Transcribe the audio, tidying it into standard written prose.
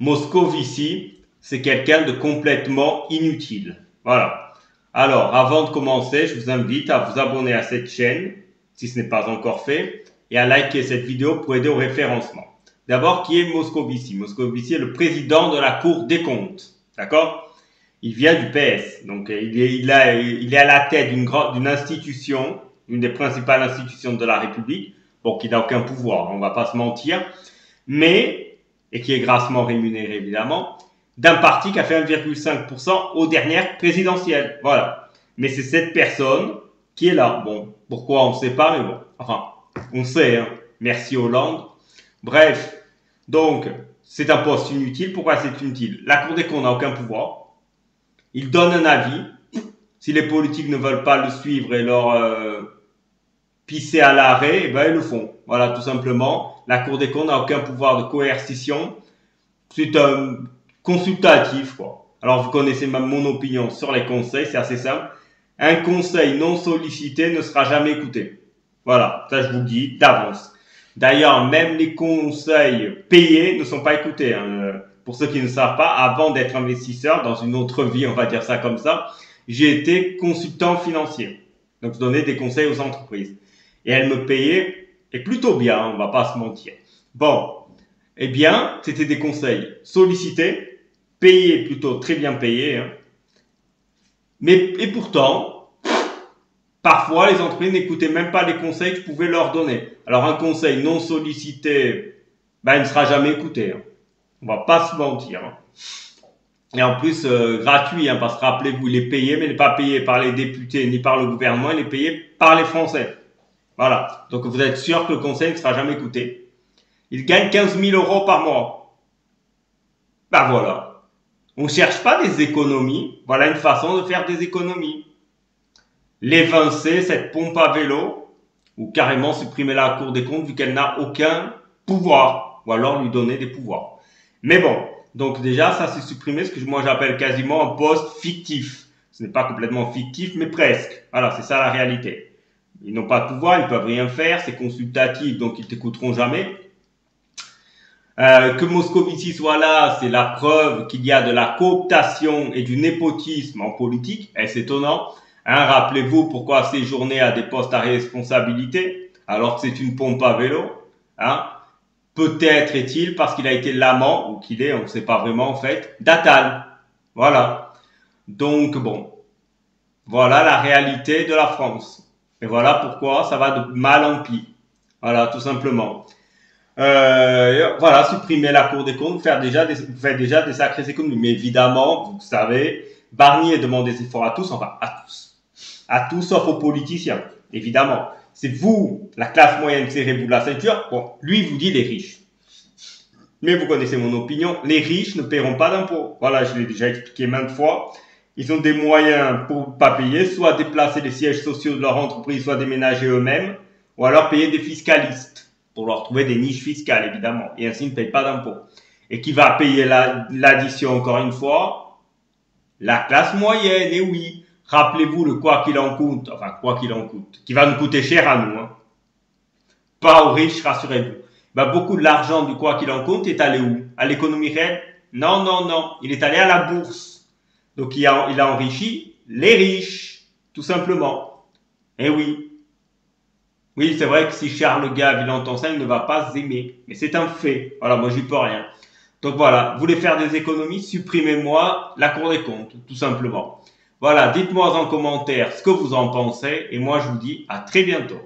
Moscovici, c'est quelqu'un de complètement inutile. Voilà. Alors, avant de commencer, je vous invite à vous abonner à cette chaîne, si ce n'est pas encore fait, et à liker cette vidéo pour aider au référencement. D'abord, qui est Moscovici? Moscovici est le président de la Cour des comptes. D'accord? Il vient du PS. Donc, il est à la tête d'une institution, une des principales institutions de la République. Bon, qui n'a aucun pouvoir, on ne va pas se mentir. Mais, et qui est grassement rémunéré évidemment, d'un parti qui a fait 1,5% aux dernières présidentielles. Voilà. Mais c'est cette personne qui est là. Bon, pourquoi on ne sait pas, mais bon. Enfin, on sait, hein. Merci Hollande. Bref, donc, c'est un poste inutile. Pourquoi c'est inutile? La Cour des comptes n'a aucun pouvoir. Il donne un avis. Si les politiques ne veulent pas le suivre et leur pisser à l'arrêt, eh ben, ils le font. Voilà, tout simplement. La Cour des comptes n'a aucun pouvoir de coercition. C'est un consultatif, quoi. Alors, vous connaissez même mon opinion sur les conseils, c'est assez simple. Un conseil non sollicité ne sera jamais écouté. Voilà, ça je vous le dis d'avance. D'ailleurs, même les conseils payés ne sont pas écoutés. Hein. Pour ceux qui ne savent pas, avant d'être investisseur, dans une autre vie, on va dire ça comme ça, j'ai été consultant financier. Donc, je donnais des conseils aux entreprises. Et elles me payaient, et plutôt bien, on va pas se mentir. Bon, eh bien, c'était des conseils sollicités, payés plutôt très bien payés. Hein. Et pourtant, parfois, les entreprises n'écoutaient même pas les conseils que je pouvais leur donner. Alors, un conseil non sollicité, ben, il ne sera jamais écouté. Hein. On va pas se mentir. Hein. Et en plus, gratuit, hein, parce que rappelez-vous, il est payé, mais il n'est pas payé par les députés ni par le gouvernement, il est payé par les Français. Voilà. Donc, vous êtes sûr que le conseil ne sera jamais écouté. Il gagne 15 000 euros par mois. Ben voilà. On ne cherche pas des économies. Voilà une façon de faire des économies. L'évincer, cette pompe à vélo, ou carrément supprimer la Cour des comptes vu qu'elle n'a aucun pouvoir. Ou alors lui donner des pouvoirs. Mais bon, donc déjà, ça c'est supprimé, ce que moi j'appelle quasiment un poste fictif. Ce n'est pas complètement fictif, mais presque. Voilà, c'est ça la réalité. Ils n'ont pas de pouvoir, ils ne peuvent rien faire, c'est consultatif, donc ils ne t'écouteront jamais. Que Moscovici soit là, c'est la preuve qu'il y a de la cooptation et du népotisme en politique. Et c'est étonnant. Hein, rappelez-vous pourquoi séjourner à des postes à responsabilité alors que c'est une pompe à vélo. Hein. Peut-être est-il parce qu'il a été l'amant, ou qu'il est, on ne sait pas vraiment en fait, d'Attal. Voilà. Donc bon, voilà la réalité de la France. Et voilà pourquoi ça va de mal en pis. Voilà, tout simplement. Voilà, supprimer la Cour des comptes, vous faites déjà des sacrées économies. Mais évidemment, vous savez, Barnier demande des efforts à tous, enfin à tous. À tous sauf aux politiciens, évidemment. C'est vous, la classe moyenne, serrez-vous la ceinture. Bon, lui vous dit les riches. Mais vous connaissez mon opinion, les riches ne paieront pas d'impôts. Voilà, je l'ai déjà expliqué maintes fois. Ils ont des moyens pour ne pas payer, soit déplacer les sièges sociaux de leur entreprise, soit déménager eux-mêmes, ou alors payer des fiscalistes pour leur trouver des niches fiscales, évidemment, et ainsi ne payent pas d'impôts. Et qui va payer l'addition, encore une fois? La classe moyenne, et oui. Rappelez-vous le quoi qu'il en coûte, enfin quoi qu'il en coûte, qui va nous coûter cher à nous. Hein. Pas aux riches, rassurez-vous. Ben, beaucoup de l'argent du quoi qu'il en coûte est allé où? À l'économie réelle? Non, non, non. Il est allé à la bourse. Donc il a enrichi les riches, tout simplement. Eh oui. Oui, c'est vrai que si Charles Gave, il entend ça, il ne va pas aimer. Mais c'est un fait. Voilà, moi j'y peux rien. Donc voilà, vous voulez faire des économies, supprimez-moi la Cour des comptes, tout simplement. Voilà, dites-moi en commentaire ce que vous en pensez et moi je vous dis à très bientôt.